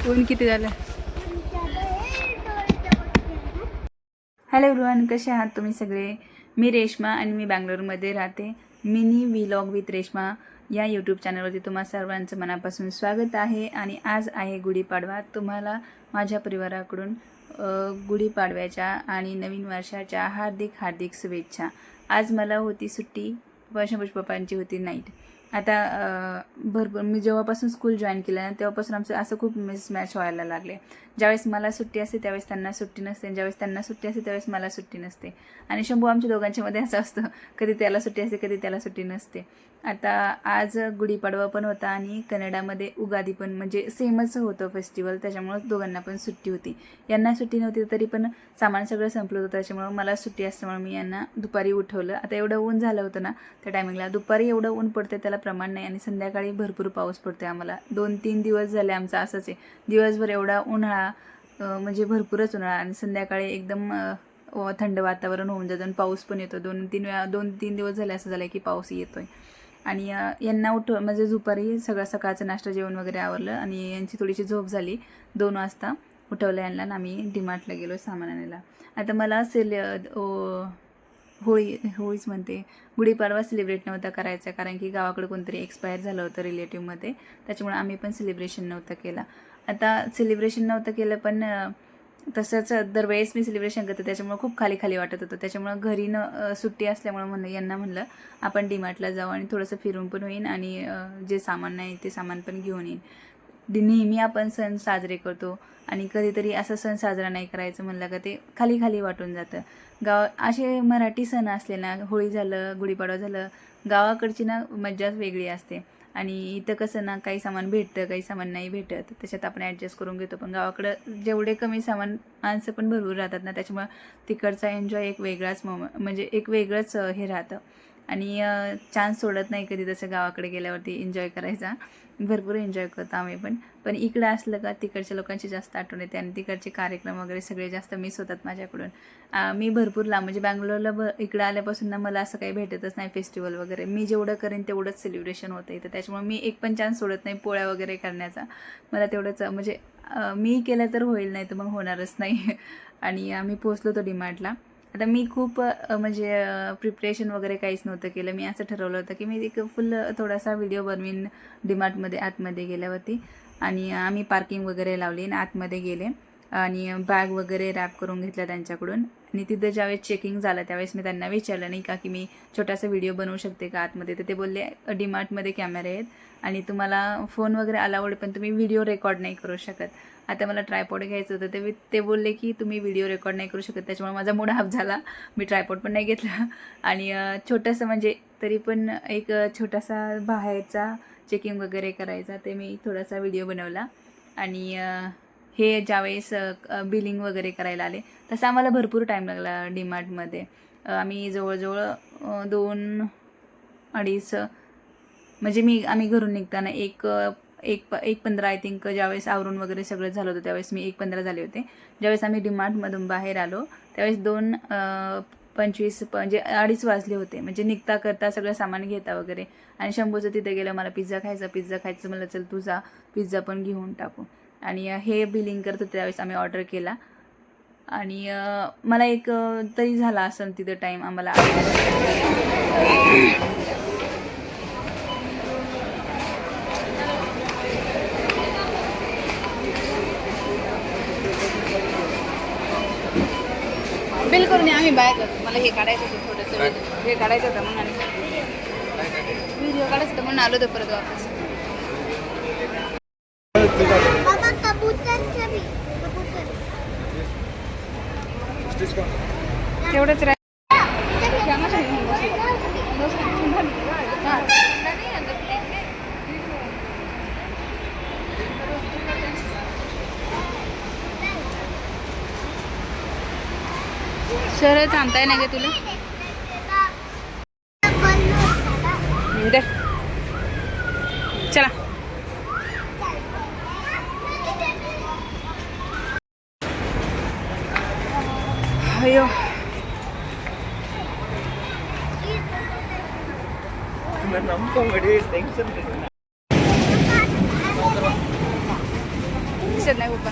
ऊन किती झालं. हॅलो एव्हरीवन, कसे आहात तुम्ही सगळे. मी रेश्मा आणि मी बँगलोरमध्ये राहते. मिनी व्लॉग विथ रेश्मा या यूट्यूब चॅनलवरती तुम्हा सर्वांचं मनापासून स्वागत आहे. आणि आज आहे गुढीपाडवा. तुम्हाला माझ्या परिवाराकडून गुढीपाडव्याच्या आणि नवीन वर्षाच्या हार्दिक हार्दिक शुभेच्छा. आज मला होती सुट्टी, शंभूश पप्पांची होती नाईट. आता भरपूर मी जेव्हापासून स्कूल जॉईन केलं ना तेव्हापासून आमचं असं खूप मिसमॅच व्हायला लागले. ज्यावेळेस मला सुट्टी असते त्यावेळेस त्यांना सुट्टी नसते, ज्यावेळेस त्यांना सुट्टी असते त्यावेळेस मला सुट्टी नसते. आणि शंभू आमच्या दोघांच्या मध्ये असं असतं, कधी त्याला सुट्टी असते कधी त्याला सुट्टी नसते. आता आज गुढीपाडवा पण होता आणि कन्नडामध्ये उगादी पण, म्हणजे सेमच होतं फेस्टिवल, त्याच्यामुळं दोघांना पण सुट्टी होती. यांना सुट्टी नव्हती तरी पण सामान सगळं संपलं होतं, त्याच्यामुळं मला सुट्टी असल्यामुळे मी यांना दुपारी उठवलं. आता एवढं ऊन झालं होतं ना त्या टायमिंगला, दुपारी एवढं ऊन पडतं त्याला प्रमाण नाही, आणि संध्याकाळी भरपूर पाऊस पडतो आहे. आम्हाला 2-3 दिवस झाले आमचं असंच आहे. दिवसभर एवढा उन्हाळा, म्हणजे भरपूरच उन्हाळा, आणि संध्याकाळी एकदम थंड वातावरण होऊन जातं आणि पाऊस पण येतो. 2-3 दिवस झाले असं झालं की पाऊस येतोय. आणि यांना म्हणजे दुपारी सकाळचं नाश्ता जेवण वगैरे आवरलं आणि यांची थोडीशी झोप झाली. 2 वाजता उठवलं यांना आणि आम्ही डीमार्टला गेलो सामान आणायला. आता मला होळीच म्हणते, गुढीपाडवा सेलिब्रेट नव्हता करायचा, कारण की गावाकडे कोणतरी एक्सपायर झालं होतं रिलेटिव्हमध्ये, त्याच्यामुळे आम्ही पण सेलिब्रेशन नव्हतं केलं. आता सेलिब्रेशन नव्हतं केलं, पण तसंच दरवेळेस मी सेलिब्रेशन करते, त्याच्यामुळे खूप खाली खाली वाटत होतं. त्याच्यामुळं घरी सुट्टी असल्यामुळं यांना म्हणलं आपण डीमार्टला जाऊ आणि थोडंसं फिरून पण होईन आणि जे सामान नाही ते सामान पण घेऊन येईन. नेहमी आपण सण साजरे करतो आणि कधीतरी असा सण साजरा नाही करायचं म्हणलं का ते खाली खाली वाटून जातं. असे मराठी सण असले ना, होळी झालं, गुढीपाडवा झालं, गावाकडची ना मज्जाच वेगळी असते. आणि इथं कसं ना, काही सामान भेटतं काही सामान नाही भेटत, त्याच्यात आपण ॲडजस्ट करून घेतो. पण गावाकडं जेवढे कमी सामान, माणसं पण भरपूर राहतात ना, त्याच्यामुळं तिकडचा एन्जॉय एक वेगळाच म्हणजे एक वेगळंच हे राहतं. आणि चान्स सोडत नाही कधी तसं गावाकडे गेल्यावरती एन्जॉय करायचा. भरपूर एन्जॉय करतो आम्ही पण इकडं असलं का तिकडच्या लोकांची जास्त आठवण येते आणि तिकडचे कार्यक्रम वगैरे सगळे जास्त मिस होतात माझ्याकडून. मी भरपूर लांब, म्हणजे बँगलोरला इकडं आल्यापासून ना मला असं काही भेटतच नाही फेस्टिवल वगैरे. मी जेवढं करेन तेवढंच सेलिब्रेशन होतं इथं, त्याच्यामुळे मी एक पण चान्स सोडत नाही पोळ्या वगैरे करण्याचा. मला तेवढंच म्हणजे मी केलं तर होईल, नाही तर मग होणारच नाही. आणि आम्ही पोचलो होतो डीमार्टला. आता मी खूप म्हणजे प्रिपरेशन वगैरे काहीच नव्हतं केलं. मी असं ठरवलं होतं की मी एक फुल थोडासा व्हिडिओ बनवीन डीमार्टमध्ये आतमध्ये गेल्यावरती. आणि आम्ही पार्किंग वगैरे लावली आणि आतमध्ये गेले आणि बॅग वगैरे रॅप करून घेतल्या त्यांच्याकडून. आणि तिथं ज्यावेळेस चेकिंग झालं त्यावेळेस मी त्यांना विचारलं नाही का की मी छोटासा व्हिडिओ बनवू शकते का आतमध्ये. तर ते बोलले डीमार्टमध्ये कॅमेरे आहेत आणि तुम्हाला फोन वगैरे अलाउड, पण तुम्ही व्हिडिओ रेकॉर्ड नाही करू शकत. आता मला ट्रायपॉड घ्यायचं होतं, ते बोलले की तुम्ही व्हिडिओ रेकॉर्ड नाही करू शकत. त्याच्यामुळे माझा मूड हाफ झाला. मी ट्रायपॉड पण नाही घेतला. आणि छोटंसं म्हणजे तरी पण एक छोटासा बाहेरचा चेकिंग वगैरे करायचा, ते मी थोडासा व्हिडिओ बनवला. आणि हे ज्यावेळेस बिलिंग वगैरे करायला आले तसं आम्हाला भरपूर टाईम लागला डीमार्टमध्ये. आम्ही जवळजवळ 2-2.5, म्हणजे आम्ही घरून निघताना एक 1:15 आय थिंक, ज्यावेळेस आवरून वगैरे सगळं झालं होतं त्यावेळेस मी 1:15 झाले होते. ज्यावेळेस आम्ही डीमार्टमधून बाहेर आलो त्यावेळेस 2:25 म्हणजे 2:30 वाजले होते, म्हणजे निघता करता सगळं सामान घेता वगैरे. आणि शंभूचं तिथे गेलं, मला पिझ्झा खायचं मला, चल तुझा पिझ्झा पण घेऊन टाकू. आणि हे बिलिंग करत होते त्यावेळेस आम्ही ऑर्डर केला. आणि मला एक तरी झाला असं तिथं टाईम आम्हाला. बिल करून आम्ही बाहेर जातो. मला हे काढायचं होतं थोडंसं, हे काढायचं होतं म्हणून व्हिडिओ काढायचं होतं म्हणून आलो होतं परत वापस. तेवढंच सर थांबताय नाही का तुला? दे चला. अयो दिसत नाही पप्पा.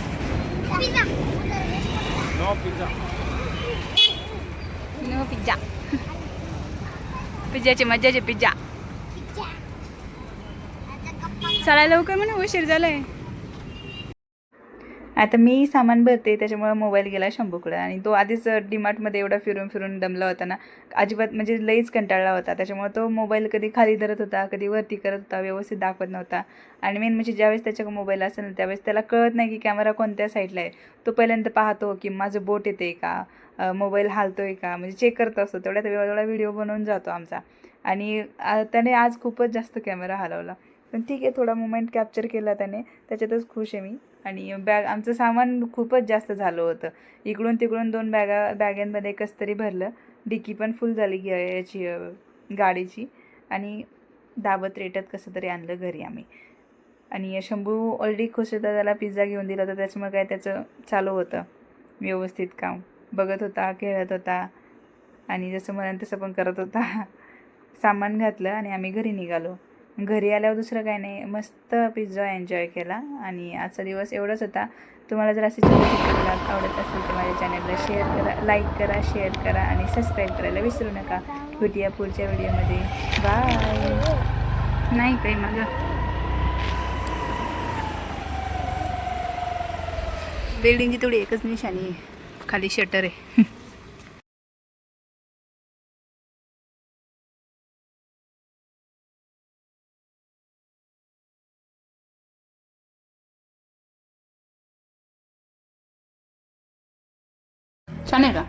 No pizza. No pizza. पिझ्झाची मज्जाचे पिझ्झा. चला लवकर म्हणा, उशीर झालाय. आता मी सामान भरते, त्याच्यामुळे मोबाईल गेला शंभूकडं. आणि तो आधीच डीमार्टमध्ये एवढा फिरून फिरून दमला होता ना, अजिबात म्हणजे लईच कंटाळला होता. त्याच्यामुळे तो मोबाईल कधी खाली धरत होता, कधी वरती करत होता, व्यवस्थित दाखवत नव्हता. आणि मेन म्हणजे ज्यावेळेस त्याच्या मोबाईल असेल ना, त्यावेळेस त्याला कळत नाही की कॅमेरा कोणत्या साईडला आहे. तो पहिल्यांदा पाहतो की माझं बोट येते का, मोबाईल हालतोय का, म्हणजे चेक करत असतो. तेवढ्यात वेगवेगळा व्हिडिओ बनवून जातो आमचा. आणि त्याने आज खूपच जास्त कॅमेरा हलवला. पण ठीक आहे, थोडा मोमेंट कॅप्चर केला त्याने, त्याच्यातच खुश आहे मी. आणि आमचं सामान खूपच जास्त झालं होतं. इकडून तिकडून 2 बॅगांमध्ये कसं तरी भरलं. डिक्की पण फुल झाली याची गाडीची. आणि दाबत रेटत कसं तरी आणलं घरी आम्ही. आणि शंभू ऑलरेडी खुश होता, त्याला पिझ्झा घेऊन दिला होता. त्याच्यामुळे काय त्याचं चालू होतं व्यवस्थित काम. बघत होता, खेळत होता आणि जसं म्हणाल तसं पण करत होता. सामान घातलं आणि आम्ही घरी निघालो. घरी आल्यावर दुसरं काही नाही, मस्त पिझ्झा एन्जॉय केला. आणि आजचा दिवस एवढाच होता. तुम्हाला जर असे छोटे छोटे व्लॉग आवडत असेल तर माझ्या चॅनलला शेअर करा, लाईक करा, शेअर करा आणि सबस्क्राईब करायला विसरू नका. भेटूया पुढच्या व्हिडिओमध्ये. बाय. नाही काही माझं बिल्डिंगची तेवढी एकच निशाणी आहे, खाली शटर आहे. छान आहे का?